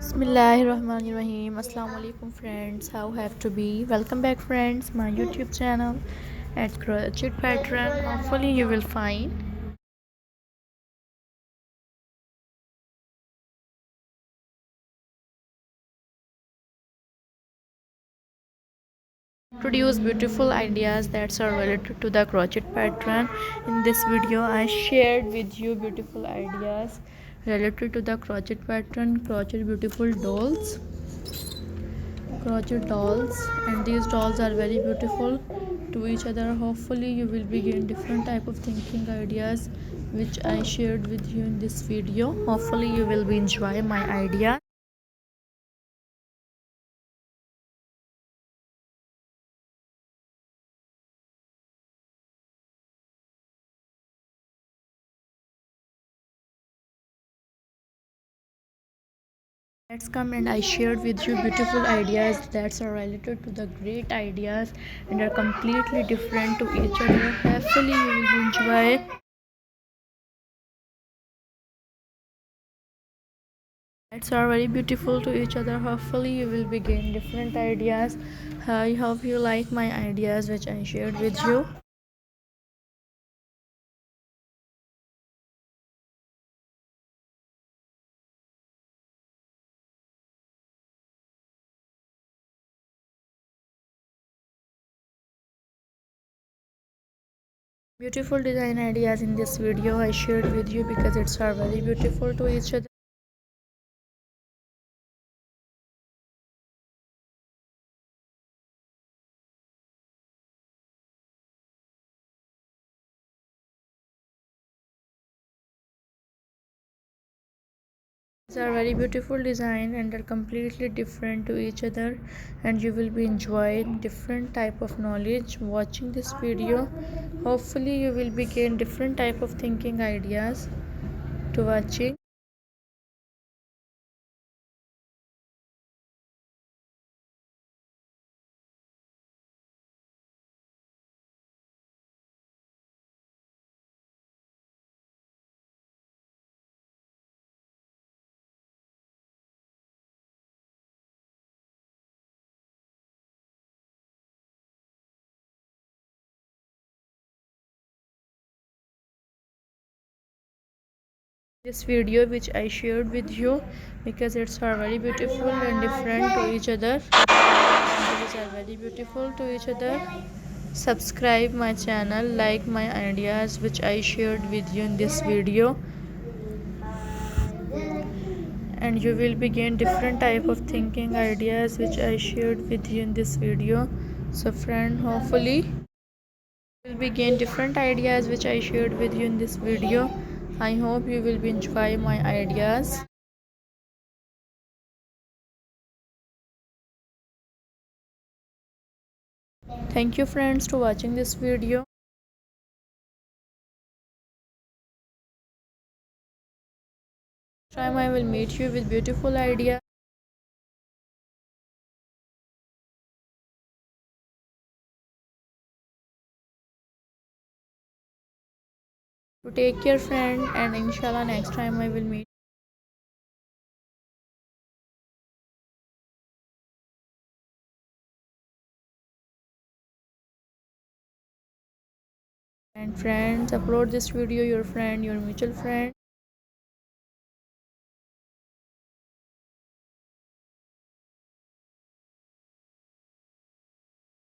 Bismillahirrahmanirrahim. Assalamu alaikum friends. How have to be? Welcome back friends, my YouTube channel at crochet pattern. Hopefully you will find. Introduce beautiful ideas that are related to the crochet pattern. In this video I shared with you beautiful ideas related to the crochet pattern, crochet dolls, and these dolls are very beautiful to each other. Hopefully you will begin different type of thinking ideas which I shared with you in this video. Hopefully you will be enjoy my idea. Let's come, and I shared with you beautiful ideas that are related to the great ideas and are completely different to each other. Hopefully you will enjoy. It's are very beautiful to each other. Hopefully you will begin different ideas. I hope you like my ideas which I shared with you. Beautiful design ideas in this video I shared with you because it's are very beautiful to each other. These are very beautiful design and are completely different to each other, and you will be enjoying different type of knowledge watching this video. Hopefully you will be gain different type of thinking ideas to watching. This video which I shared with you because it's are very beautiful and different to each other. These are very beautiful to each other. Subscribe my channel, like my ideas which I shared with you in this video, and you will begin different type of thinking ideas which I shared with you in this video. So friend, hopefully you will begin different ideas which I shared with you in this video. I hope you will be enjoy my ideas. Thank you friends to watching this video. Next time I will meet you with beautiful ideas. To take care friend, and inshallah next time I will meet. And friends, upload this video your friend, your mutual friend.